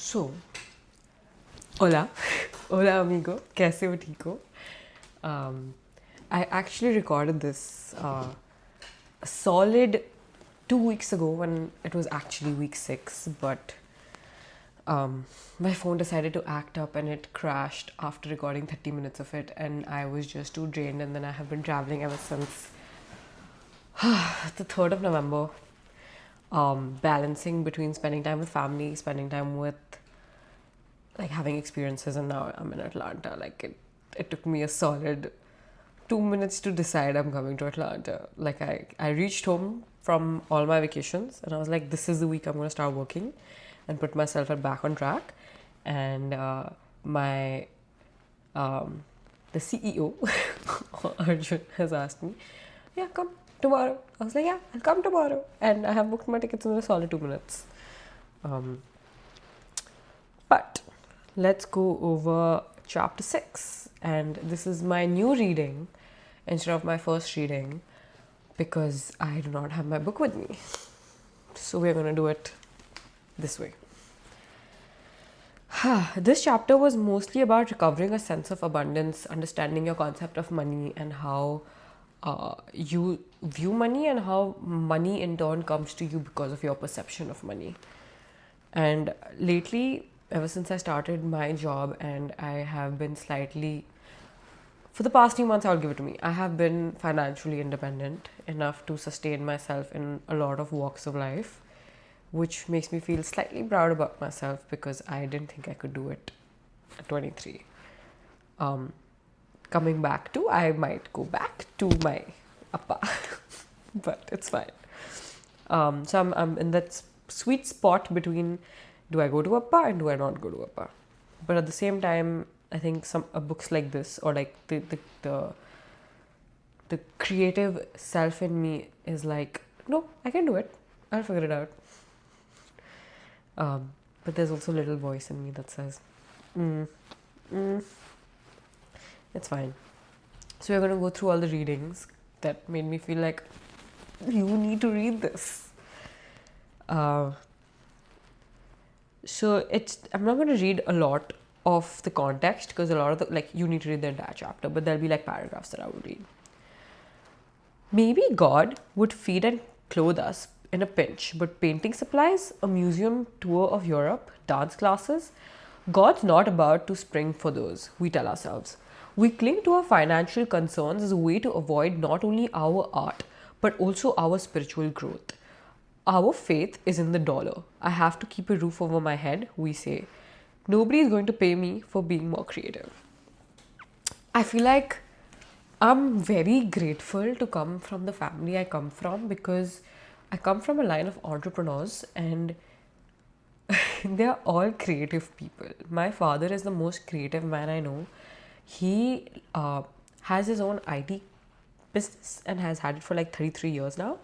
So, hola, hola amigo, कैसे हो ठीक हो? I actually recorded this a solid 2 weeks ago when it was actually week 6, but my phone decided to act up and it crashed after recording 30 minutes of it, and I was just too drained. And then I have been traveling ever since the 3rd of November, balancing between spending time with family, spending time with like having experiences, and now I'm in Atlanta. It took me a solid 2 minutes to decide I'm coming to Atlanta. I reached home from all my vacations and I was like, this is the week I'm gonna start working and put myself back on track. And my the CEO Arjun has asked me, yeah, come tomorrow. I was like, yeah, I'll come tomorrow, and I have booked my tickets in a solid 2 minutes. Um, but let's go over chapter 6. And this is my new reading instead of my first reading because I do not have my book with me. So we're going to do it this way. This chapter was mostly about recovering a sense of abundance, understanding your concept of money, and how you view money, and how money in turn comes to you because of your perception of money. And lately, ever since I started my job, and I have been slightly, for the past few months, I'll give it to me, I have been financially independent enough to sustain myself in a lot of walks of life, which makes me feel slightly proud about myself because I didn't think I could do it at 23. Coming back to, I might go back to my appa, but it's fine. So I'm in that sweet spot between, do I go to appa and do I not go to appa? But at the same time, I think some books like this, or like the creative self in me is like, no, I can do it. I'll figure it out. But there's also a little voice in me that says, it's fine. So we're going to go through all the readings that made me feel like you need to read this. So I'm not going to read a lot of the context because a lot of you need to read the entire chapter, but there'll be like paragraphs that I will read. Maybe God would feed and clothe us in a pinch, but painting supplies, a museum tour of Europe, dance classes, God's not about to spring for those, we tell ourselves. We cling to our financial concerns as a way to avoid not only our art, but also our spiritual growth. Our faith is in the dollar. I have to keep a roof over my head, we say. Nobody is going to pay me for being more creative. I feel like I'm very grateful to come from the family I come from because I come from a line of entrepreneurs and they're all creative people. My father is the most creative man I know. He has his own IT business and has had it for like 33 years now.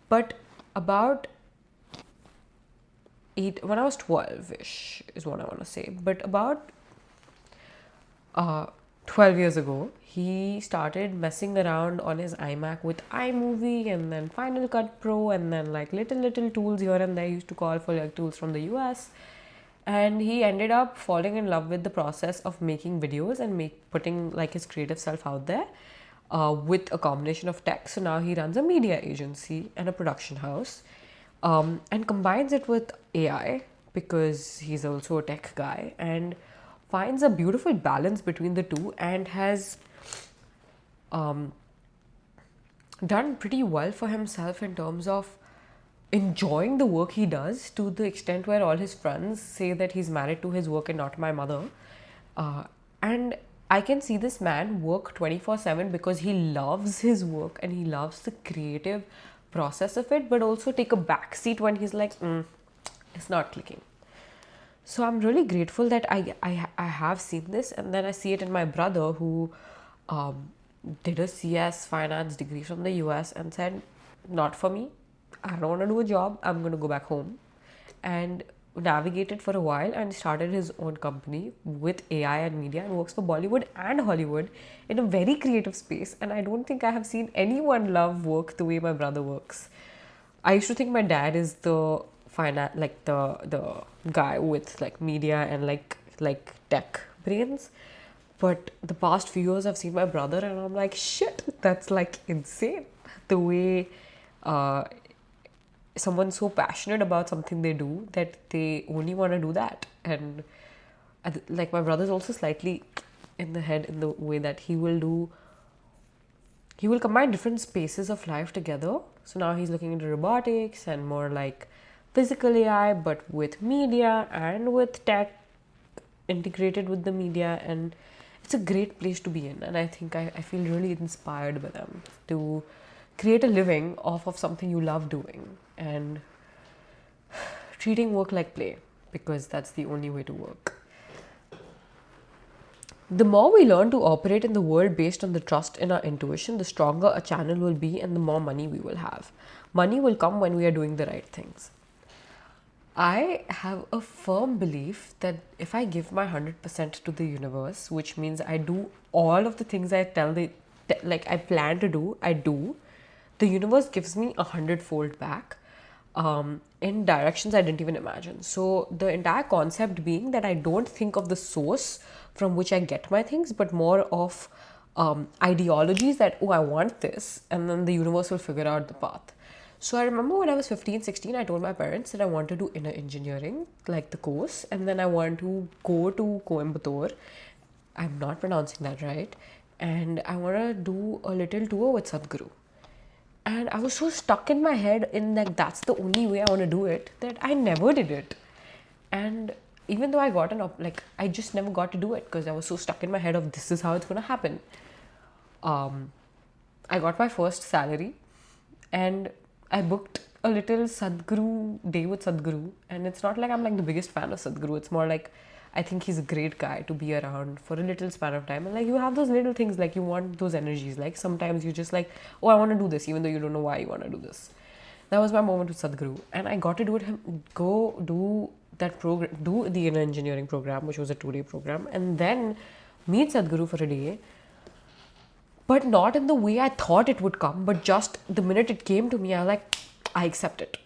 But about when I was 12-ish is what I want to say. But about 12 years ago, he started messing around on his iMac with iMovie and then Final Cut Pro and then like little tools here and there. He used to call for like tools from the US. And he ended up falling in love with the process of making videos and putting like his creative self out there with a combination of tech. So now he runs a media agency and a production house and combines it with AI because he's also a tech guy and finds a beautiful balance between the two and has done pretty well for himself in terms of enjoying the work he does to the extent where all his friends say that he's married to his work and not my mother. And I can see this man work 24/7 because he loves his work and he loves the creative process of it, but also take a back seat when he's like, it's not clicking. So I'm really grateful that I have seen this, and then I see it in my brother who did a CS finance degree from the US and said, not for me. I don't want to do a job. I'm going to go back home. And navigated for a while and started his own company with AI and media and works for Bollywood and Hollywood in a very creative space. And I don't think I have seen anyone love work the way my brother works. I used to think my dad is the like the guy with like media and like tech brains. But the past few years I've seen my brother and I'm like, shit, that's like insane. The way someone's so passionate about something they do that they only want to do that. And like my brother's also slightly in the head in the way that he will combine different spaces of life together. So now he's looking into robotics and more like physical AI, but with media and with tech integrated with the media. And it's a great place to be in. And I think I feel really inspired by them to create a living off of something you love doing and treating work like play, because that's the only way to work. The more we learn to operate in the world based on the trust in our intuition, the stronger a channel will be and the more money we will have. Money will come when we are doing the right things. I have a firm belief that if I give my 100% to the universe, which means I do all of the things I I plan to do, I do, the universe gives me 100-fold back in directions I didn't even imagine. So the entire concept being that I don't think of the source from which I get my things, but more of ideologies that, oh, I want this, and then the universe will figure out the path. So I remember when I was 15, 16, I told my parents that I want to do inner engineering, like the course, and then I want to go to Coimbatore. I'm not pronouncing that right. And I want to do a little tour with Sadhguru. And I was so stuck in my head in that that's the only way I want to do it that I never did it. And even though I got I just never got to do it because I was so stuck in my head of this is how it's going to happen. I got my first salary and I booked a little Sadhguru day with Sadhguru. And it's not like I'm like the biggest fan of Sadhguru. It's more like I think he's a great guy to be around for a little span of time. And like you have those little things, like you want those energies. Like sometimes you just like, oh, I want to do this, even though you don't know why you want to do this. That was my moment with Sadhguru. And I got to go do that program, do the inner engineering program, which was a 2-day program, and then meet Sadhguru for a day. But not in the way I thought it would come, but just the minute it came to me, I was like, I accept it.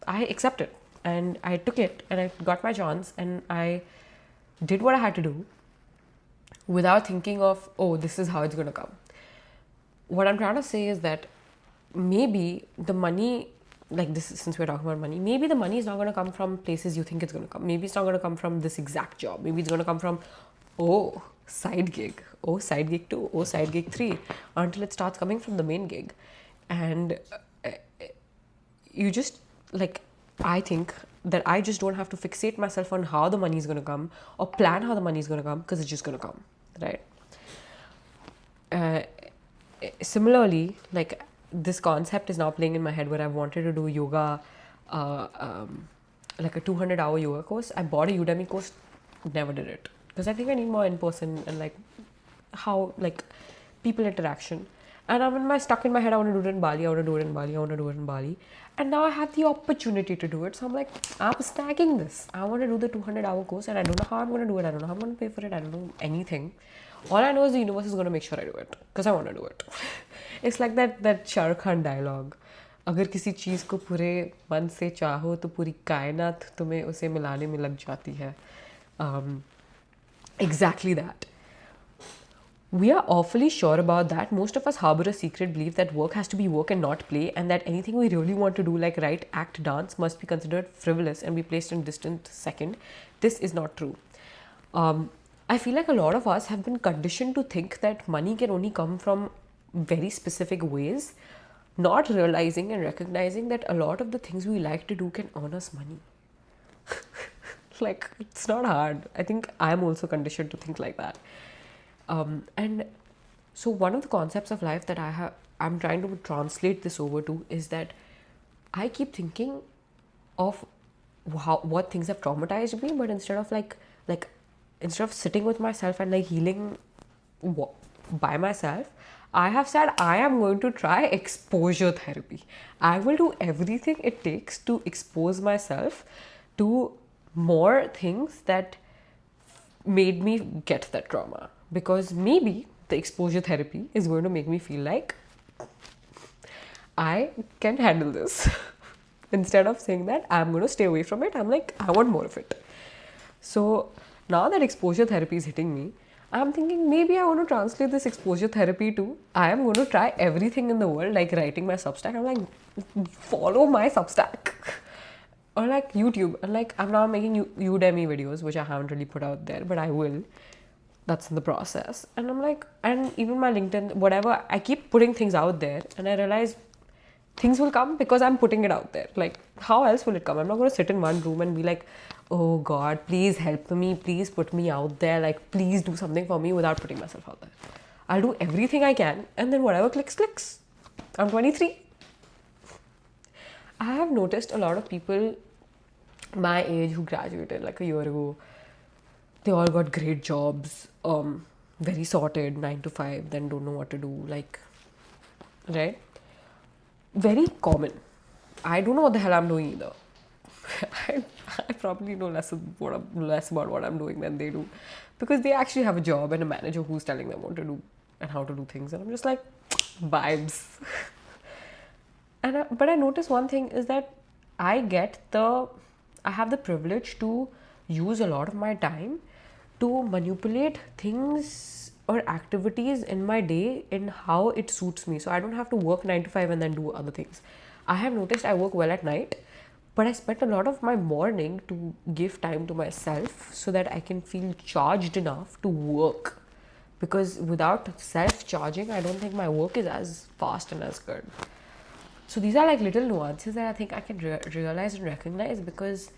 I accept it. And I took it and I got my chance and I did what I had to do without thinking of, oh, this is how it's going to come. What I'm trying to say is that maybe the money, like this, since we're talking about money, maybe the money is not going to come from places you think it's going to come. Maybe it's not going to come from this exact job. Maybe it's going to come from, oh, side gig. Oh, side gig 2. Oh, side gig 3. Until it starts coming from the main gig. And you just, like, I think that I just don't have to fixate myself on how the money is going to come or plan how the money is going to come, because it's just going to come, right? Similarly, like this concept is now playing in my head where I've wanted to do yoga, like a 200-hour yoga course. I bought a Udemy course, never did it because I think I need more in person and like how like people interaction. And I'm stuck in my head, I want to do it in Bali, I want to do it in Bali, I want to do it in Bali. And now I have the opportunity to do it. So I'm like, I'm snagging this. I want to do the 200-hour course and I don't know how I'm going to do it. I don't know how I'm going to pay for it. I don't know anything. All I know is the universe is going to make sure I do it because I want to do it. It's like that Shah Rukh Khan dialogue. अगर किसी चीज़ को पूरे मन से चाहो तो पूरी कायनात तुम्हें उसे मिलाने में लग जाती है. Exactly that. We are awfully sure about that. Most of us harbor a secret belief that work has to be work and not play, and that anything we really want to do, like write, act, dance, must be considered frivolous and be placed in distant second. This is not true. I feel like a lot of us have been conditioned to think that money can only come from very specific ways, not realizing and recognizing that a lot of the things we like to do can earn us money. Like, it's not hard. I think I'm also conditioned to think like that. And so one of the concepts of life that I'm trying to translate this over to is that I keep thinking of what things have traumatized me, but instead of instead of sitting with myself and like healing by myself, I have said I am going to try exposure therapy. I will do everything it takes to expose myself to more things that made me get that trauma. Because maybe the exposure therapy is going to make me feel like I can handle this. Instead of saying that I'm going to stay away from it, I'm like, I want more of it. So now that exposure therapy is hitting me, I'm thinking maybe I want to translate this exposure therapy to I am going to try everything in the world, like writing my Substack. I'm like, follow my Substack. Or like YouTube. And like, I'm now making Udemy videos, which I haven't really put out there, but I will. That's in the process. And I'm like, and even my LinkedIn, whatever, I keep putting things out there, and I realize things will come because I'm putting it out there. Like, how else will it come? I'm not going to sit in one room and be like, oh God, please help me, please put me out there, like, please do something for me without putting myself out there. I'll do everything I can, and then whatever clicks, clicks. I'm 23. I have noticed a lot of people my age who graduated like a year ago, they all got great jobs, very sorted, 9 to 5, then don't know what to do, like, right? Very common. I don't know what the hell I'm doing either. I, I probably know less about what I'm doing than they do, because they actually have a job and a manager who's telling them what to do and how to do things, and I'm just like, vibes. But I notice one thing is that I have the privilege to use a lot of my time to manipulate things or activities in my day in how it suits me. So I don't have to work 9 to 5 and then do other things. I have noticed I work well at night, but I spent a lot of my morning to give time to myself so that I can feel charged enough to work. Because without self-charging, I don't think my work is as fast and as good. So these are like little nuances that I think I can realize and recognize, because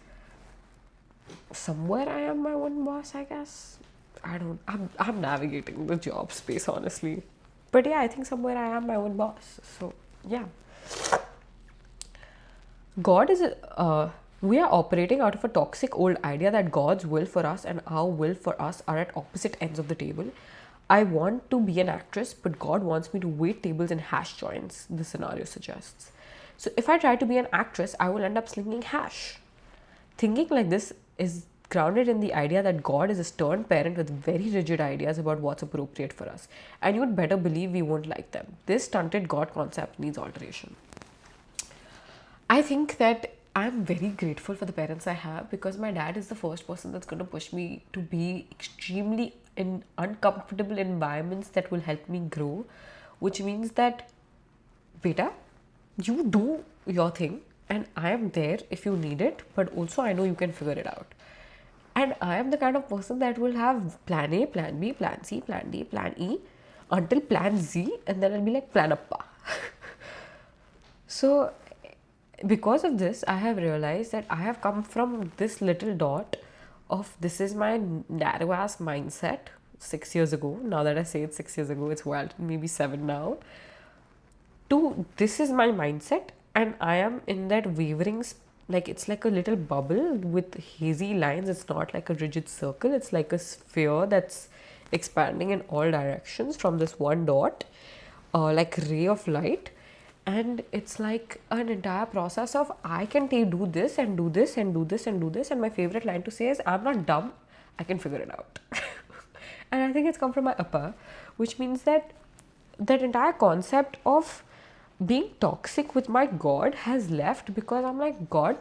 somewhere I am my own boss, I guess. I'm navigating the job space, honestly. But yeah, I think somewhere I am my own boss. So yeah. We are operating out of a toxic old idea that God's will for us and our will for us are at opposite ends of the table. I want to be an actress, but God wants me to wait tables and hash joints, the scenario suggests. So if I try to be an actress, I will end up slinging hash. Thinking like this is grounded in the idea that God is a stern parent with very rigid ideas about what's appropriate for us. And you'd better believe we won't like them. This stunted God concept needs alteration. I think that I'm very grateful for the parents I have, because my dad is the first person that's going to push me to be extremely in uncomfortable environments that will help me grow, which means that, beta, you do your thing and I am there if you need it, but also I know you can figure it out. And I am the kind of person that will have plan A, plan B, plan C, plan D, plan E until plan Z, and then I'll be like, plan appa. So because of this, I have realized that I have come from this little dot of this is my narrow ass mindset 6 years ago. Now that I say it 6 years ago, it's wild, maybe 7 now. To this is my mindset, and I am in that wavering, like it's like a little bubble with hazy lines. It's not like a rigid circle. It's like a sphere that's expanding in all directions from this one dot, like ray of light. And it's like an entire process of I can do this and do this and do this and do this. And my favorite line to say is, I'm not dumb, I can figure it out. And I think it's come from my appa, which means that that entire concept of being toxic with my God has left, because I'm like, God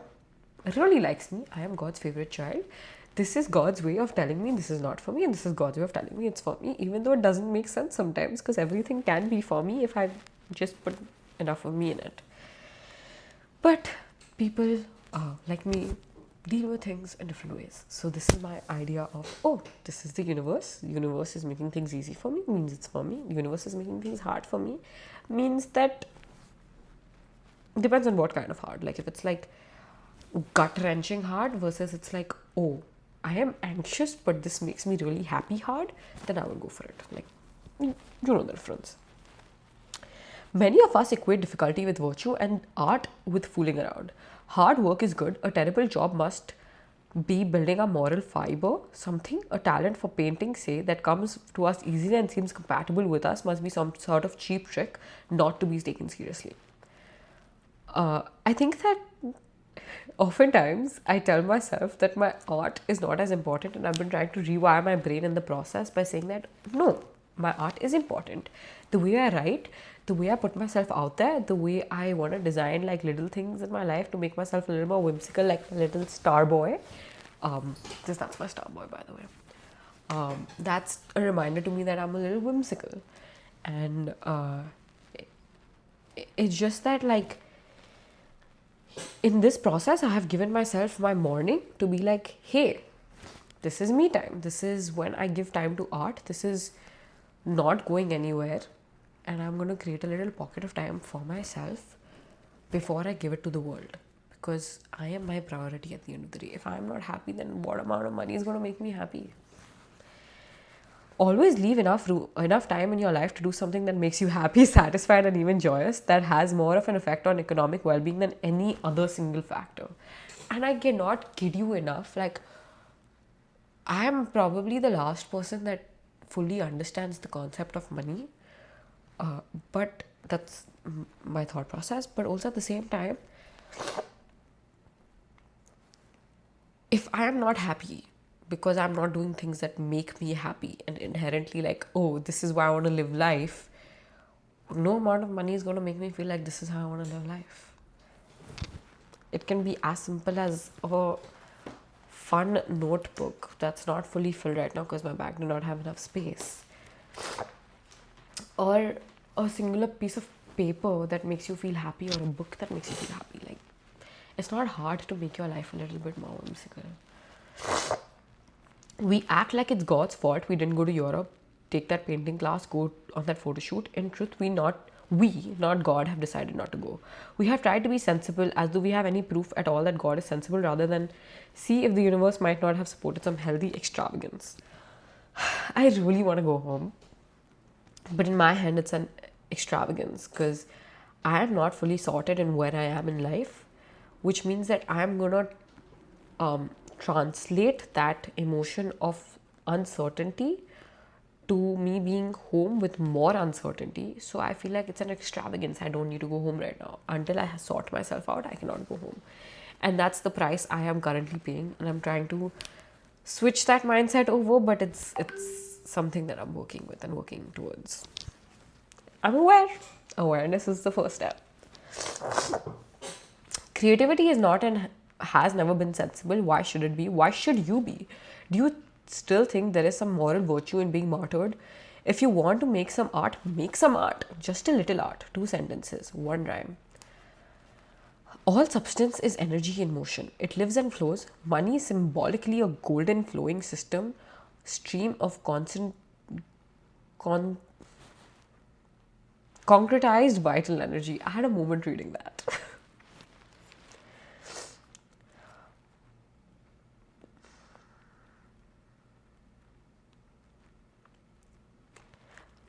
really likes me. I am God's favorite child. This is God's way of telling me this is not for me, and this is God's way of telling me it's for me, even though it doesn't make sense sometimes, because everything can be for me if I just put enough of me in it. But people like me deal with things in different ways. So this is my idea of, oh, this is the universe. The universe is making things easy for me, means it's for me. The universe is making things hard for me, means that depends on what kind of hard. Like if it's like gut-wrenching hard versus it's like, oh, I am anxious but this makes me really happy hard, then I will go for it. Like, you know the difference. Many of us equate difficulty with virtue and art with fooling around. Hard work is good. A terrible job must be building a moral fiber, something, a talent for painting, say, that comes to us easily and seems compatible with us must be some sort of cheap trick not to be taken seriously. I think that oftentimes I tell myself that my art is not as important, and I've been trying to rewire my brain in the process by saying that no, my art is important. The way I write, the way I put myself out there, the way I want to design like little things in my life to make myself a little more whimsical, like a little star boy. That's my star boy, by the way. That's a reminder to me that I'm a little whimsical. And it's just that, like, in this process, I have given myself my morning to be like, hey, this is me time. This is when I give time to art. This is not going anywhere. And I'm going to create a little pocket of time for myself before I give it to the world. Because I am my priority at the end of the day. If I'm not happy, then what amount of money is going to make me happy? Always leave enough time in your life to do something that makes you happy, satisfied, and even joyous, that has more of an effect on economic well-being than any other single factor. And I cannot kid you enough, like, I am probably the last person that fully understands the concept of money, but that's my thought process. But also at the same time, if I am not happy because I'm not doing things that make me happy and inherently like, oh, this is why I want to live life, no amount of money is going to make me feel like this is how I want to live life. It can be as simple as a fun notebook that's not fully filled right now because my bag did not have enough space, or a singular piece of paper that makes you feel happy, or a book that makes you feel happy. Like, it's not hard to make your life a little bit more whimsical. We act like it's God's fault we didn't go to Europe, take that painting class, go on that photo shoot. In truth, not God, have decided not to go. We have tried to be sensible, as though we have any proof at all that God is sensible, rather than see if the universe might not have supported some healthy extravagance. I really want to go home, but in my hand it's an extravagance, because I am not fully sorted in where I am in life, which means that I'm gonna translate that emotion of uncertainty to me being home with more uncertainty. So I feel like it's an extravagance. I don't need to go home right now. Until I sort myself out, I cannot go home. And that's the price I am currently paying. And I'm trying to switch that mindset over, but it's something that I'm working with and working towards. I'm aware. Awareness is the first step. Creativity is not and has never been sensible. Why should it be? Why should you be? Do you still think there is some moral virtue in being martyred? If you want to make some art, make some art. Just a little art. 2 sentences, 1 rhyme. All substance is energy in motion. It lives and flows. Money is symbolically a golden flowing stream of concretized vital energy. I had a moment reading that.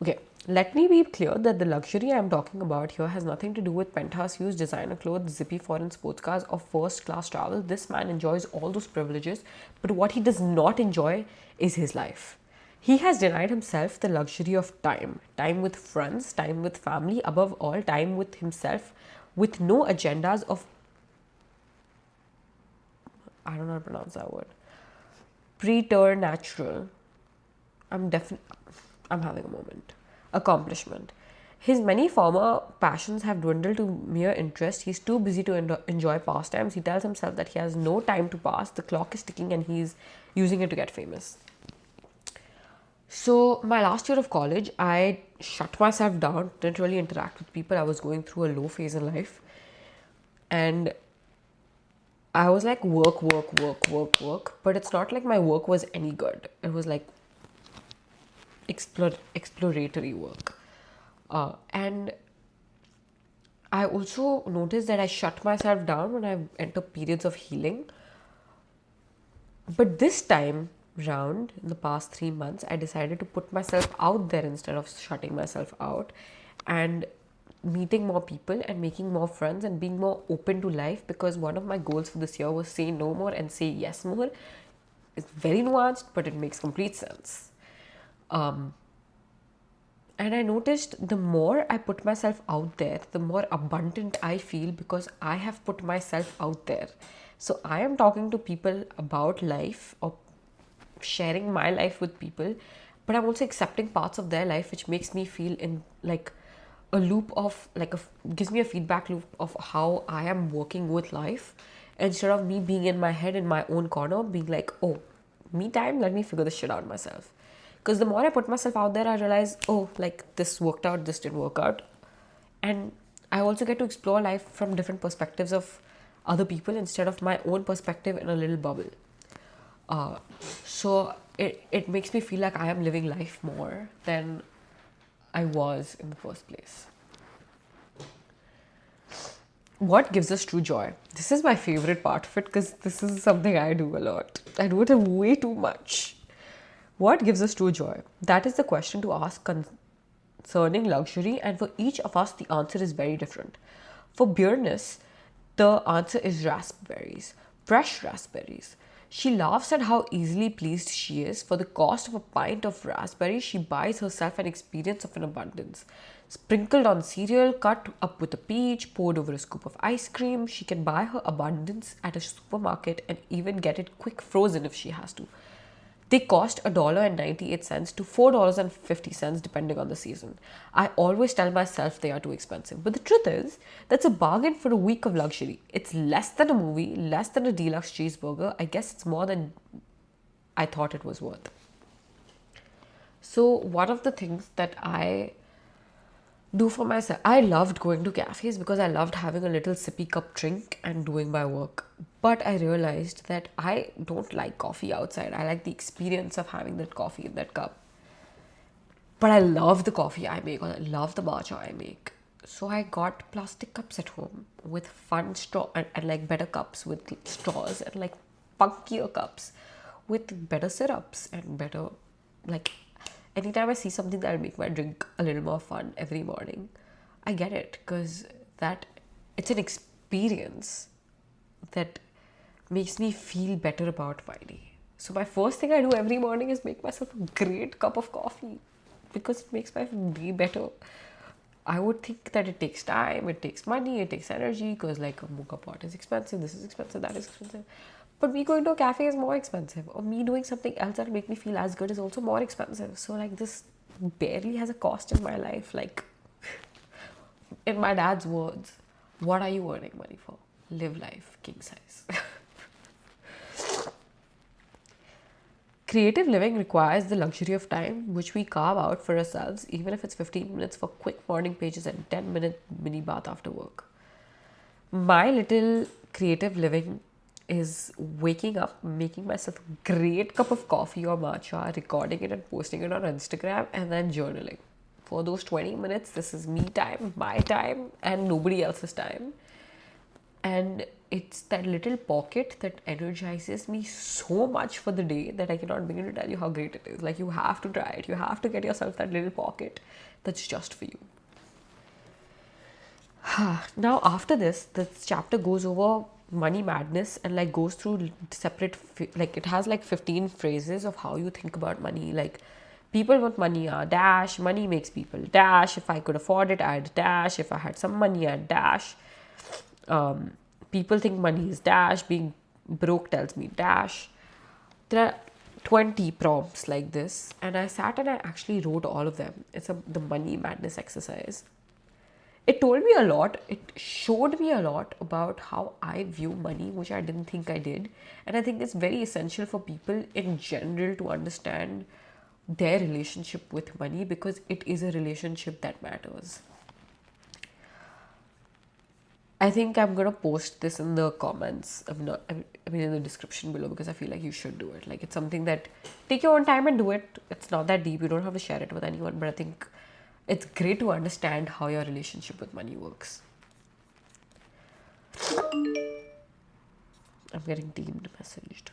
Okay, let me be clear that the luxury I'm talking about here has nothing to do with penthouse views, designer clothes, zippy foreign sports cars, or first class travel. This man enjoys all those privileges, but what he does not enjoy is his life. He has denied himself the luxury of time with friends, time with family, above all, time with himself, with no agendas of, I don't know how to pronounce that word, preternatural. I'm having a moment. Accomplishment. His many former passions have dwindled to mere interest. He's too busy to enjoy pastimes. He tells himself that he has no time to pass. The clock is ticking and he's using it to get famous. So, my last year of college, I shut myself down, didn't really interact with people. I was going through a low phase in life. And I was like, work. But it's not like my work was any good. It was like exploratory work. And I also noticed that I shut myself down when I enter periods of healing. But this time round, in the past 3 months, I decided to put myself out there instead of shutting myself out, and meeting more people and making more friends and being more open to life, because one of my goals for this year was say no more and say yes more. It's very nuanced, but it makes complete sense. And I noticed the more I put myself out there, the more abundant I feel, because I have put myself out there. So I am talking to people about life, or sharing my life with people. but I'm also accepting parts of their life which makes me feel in like a loop of like gives me a feedback loop of how I am working with life, instead of me being in my head in my own corner being like, oh, me time, let me figure this shit out myself. Because the more I put myself out there, I realize, oh, like this worked out, this didn't work out. And I also get to explore life from different perspectives of other people instead of my own perspective in a little bubble. uh, so it makes me feel like I am living life more than I was in the first place. What gives us true joy? This is my favorite part of it because this is something I do a lot. I do it way too much. What gives us true joy? That is the question to ask concerning luxury, and for each of us, the answer is very different. For Beerness, the answer is raspberries, fresh raspberries. She laughs at how easily pleased she is. For the cost of a pint of raspberries, she buys herself an experience of an abundance. Sprinkled on cereal, cut up with a peach, poured over a scoop of ice cream, she can buy her abundance at a supermarket and even get it quick frozen if she has to. They cost $1.98 to $4.50 depending on the season. I always tell myself they are too expensive, but the truth is, that's a bargain for a week of luxury. It's less than a movie, less than a deluxe cheeseburger. I guess it's more than I thought it was worth. So, one of the things that I do for myself. I loved going to cafes because I loved having a little sippy cup drink and doing my work. But I realized that I don't like coffee outside. I like the experience of having that coffee in that cup. But I love the coffee I make, or I love the matcha I make. So I got plastic cups at home with fun straw and like better cups with straws, and like funkier cups with better syrups and better, like, anytime I see something that'll make my drink a little more fun every morning, I get it, because that it's an experience that makes me feel better about my day. So my first thing I do every morning is make myself a great cup of coffee because it makes my day better. I would think that it takes time, it takes money, it takes energy, because like a mocha pot is expensive, this is expensive, that is expensive. But me going to a cafe is more expensive, or me doing something else that'll make me feel as good is also more expensive. So like this barely has a cost in my life. Like, in my dad's words, what are you earning money for? Live life king size. Creative living requires the luxury of time, which we carve out for ourselves, even if it's 15 minutes for quick morning pages and 10-minute mini bath after work. My little creative living is waking up, making myself a great cup of coffee or matcha, recording it and posting it on Instagram, and then journaling. For those 20 minutes, this is me time, my time, and nobody else's time. And it's that little pocket that energizes me so much for the day that I cannot begin to tell you how great it is. Like, you have to try it. You have to get yourself that little pocket that's just for you. Now, after this chapter goes over money madness and like goes through separate, like it has like 15 phrases of how you think about money. Like, people want money, dash, money makes people dash. If I could afford it, I'd dash. If I had some money, I'd dash. People think money is dash, being broke tells me dash. There are 20 prompts like this, and I sat and I actually wrote all of them. It's the money madness exercise. It told me a lot. It showed me a lot about how I view money, which I didn't think I did. And I think it's very essential for people in general to understand their relationship with money, because it is a relationship that matters. I think I'm gonna post this in the comments. I mean, in the description below, because I feel like you should do it. Like, it's something that take your own time and do it. It's not that deep. You don't have to share it with anyone. But I think it's great to understand how your relationship with money works. I'm getting deemed messaged.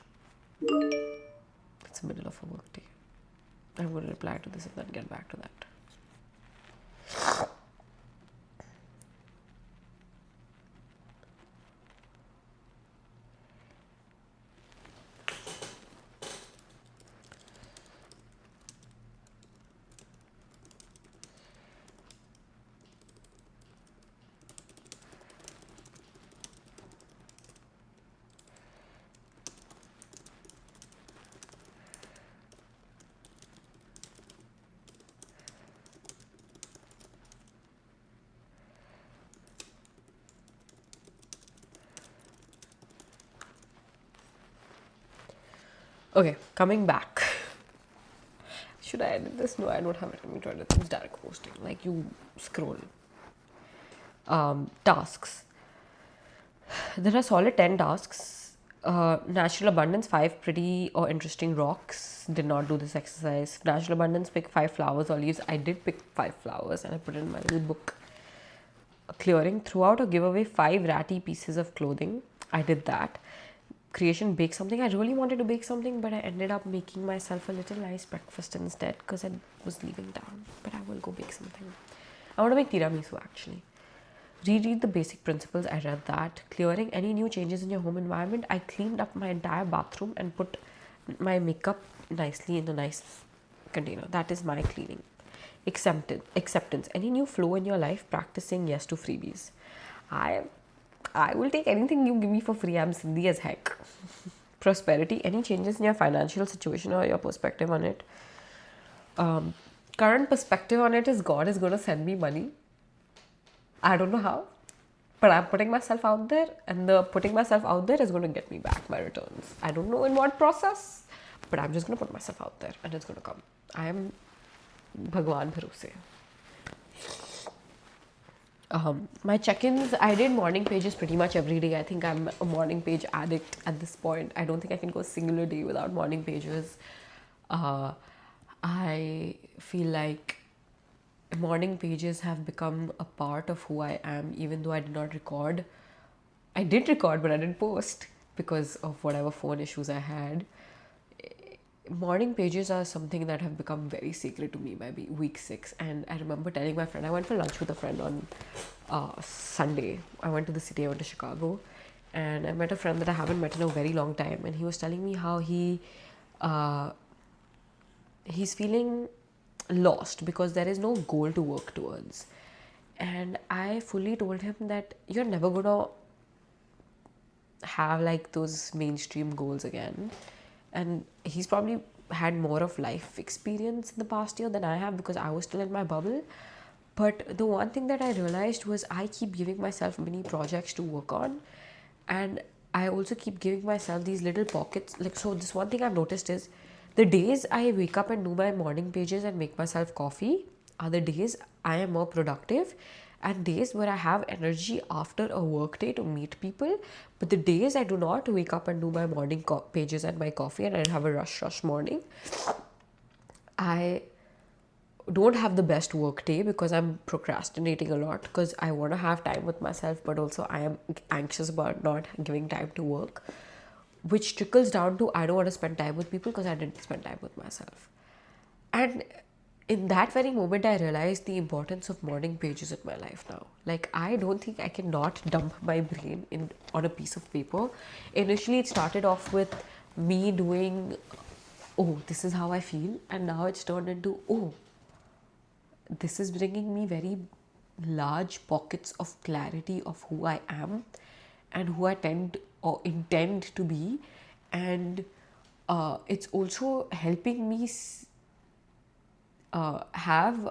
It's the middle of a work day. I'm gonna reply to this and then get back to that. Okay, coming back. Should I edit this? No, I don't have it. Let me try to. It's direct posting. Like you scroll. Tasks. There are solid 10 tasks. Natural abundance, 5 pretty or interesting rocks. Did not do this exercise. Natural abundance, pick 5 flowers or leaves. I did pick 5 flowers and I put it in my little book. Clearing, throughout or give away 5 ratty pieces of clothing. I did that. Creation, bake something. I really wanted to bake something, but I ended up making myself a little nice breakfast instead because I was leaving town. But I will go bake something. I want to make tiramisu actually. Reread the basic principles. I read that. Clearing, any new changes in your home environment. I cleaned up my entire bathroom and put my makeup nicely in a nice container. That is my cleaning. Acceptance, any new flow in your life. Practicing yes to freebies. I will take anything you give me for free. I'm Sindhi as heck. Prosperity, any changes in your financial situation or your perspective on it. Current perspective on it is God is going to send me money. I don't know how, but I'm putting myself out there, and the putting myself out there is going to get me back my returns. I don't know in what process, but I'm just going to put myself out there and it's going to come. I am Bhagwan Bharose. My check-ins, I did morning pages pretty much every day. I think I'm a morning page addict at this point. I don't think I can go a singular day without morning pages. I feel like morning pages have become a part of who I am, even though I did not record. I did record, but I didn't post because of whatever phone issues I had. Morning pages are something that have become very sacred to me by week 6. And I remember telling my friend, I went for lunch with a friend on Sunday. I went to the city, I went to Chicago, and I met a friend that I haven't met in a very long time. And he was telling me how he's feeling lost because there is no goal to work towards. And I fully told him that you're never gonna have like those mainstream goals again. And he's probably had more of life experience in the past year than I have because I was still in my bubble. But the one thing that I realized was I keep giving myself many projects to work on, and I also keep giving myself these little pockets. Like, so this one thing I've noticed is the days I wake up and do my morning pages and make myself coffee are the days I am more productive, and days where I have energy after a work day to meet people. But the days I do not wake up and do my morning pages and my coffee and I have a rush morning, I don't have the best work day because I'm procrastinating a lot because I want to have time with myself, but also I am anxious about not giving time to work, which trickles down to I don't want to spend time with people because I didn't spend time with myself. And in that very moment, I realized the importance of morning pages in my life now. Like, I don't think I can not dump my brain on a piece of paper. Initially, it started off with me doing, oh, this is how I feel. And now it's turned into, oh, this is bringing me very large pockets of clarity of who I am and who I tend or intend to be. And it's also helping me have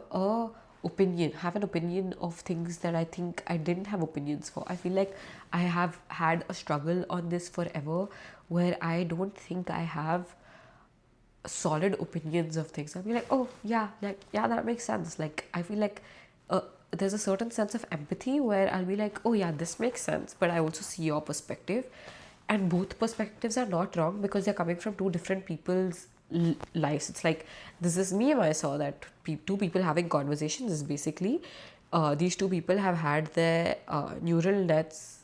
an opinion of things that I think I didn't have opinions for. I feel like I have had a struggle on this forever where I don't think I have solid opinions of things. I'll be like, oh yeah, that makes sense. Like, I feel like there's a certain sense of empathy where I'll be like, oh yeah, this makes sense, but I also see your perspective, and both perspectives are not wrong because they're coming from two different people's lives. It's like, this is me, and I saw that two people having conversations is basically these two people have had their neural nets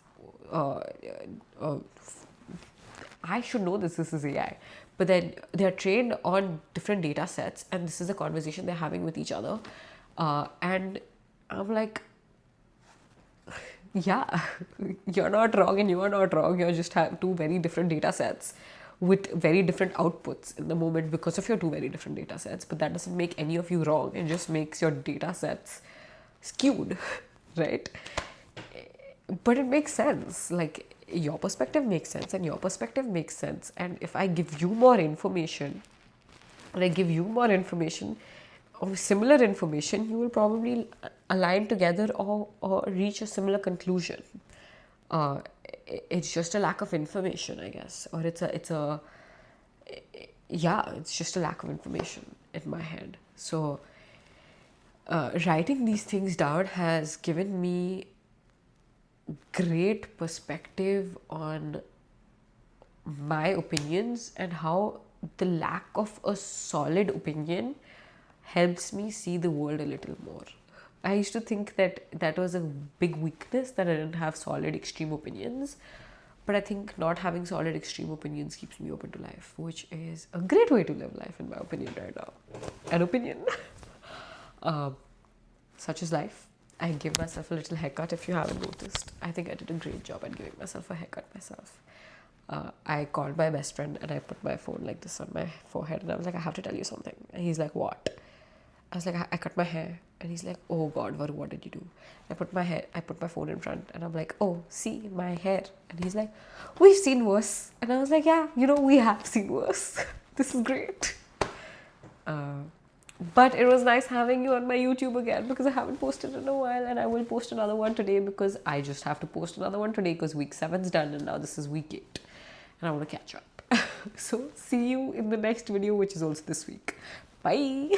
I should know this is AI, but then they're trained on different data sets, and this is a conversation they're having with each other. And I'm like, yeah, you're not wrong and you're not wrong. You just have two very different data sets with very different outputs in the moment because of your two very different data sets. But that doesn't make any of you wrong. It just makes your data sets skewed, right? But it makes sense. Like, your perspective makes sense and your perspective makes sense. And if I give you more information, and I give you more information or similar information, you will probably align together or reach a similar conclusion. It's just a lack of information, I guess, or it's a yeah, it's just a lack of information in my head. So writing these things down has given me great perspective on my opinions and how the lack of a solid opinion helps me see the world a little more. I used to think that that was a big weakness, that I didn't have solid extreme opinions. But I think not having solid extreme opinions keeps me open to life, which is a great way to live life, in my opinion, right now. An opinion. um, Such is life. I give myself a little haircut if you haven't noticed. I think I did a great job at giving myself a haircut myself. I called my best friend and I put my phone like this on my forehead and I was like, I have to tell you something. And he's like, what? I was like, I cut my hair. And he's like, oh God, what did you do? I put my phone in front and I'm like, oh, see my hair. And he's like, we've seen worse. And I was like, yeah, we have seen worse. This is great. But it was nice having you on my YouTube again because I haven't posted in a while, and I will post another one today because I just have to post another one today because week 7's done and now this is week 8 and I want to catch up. So see you in the next video, which is also this week. Bye.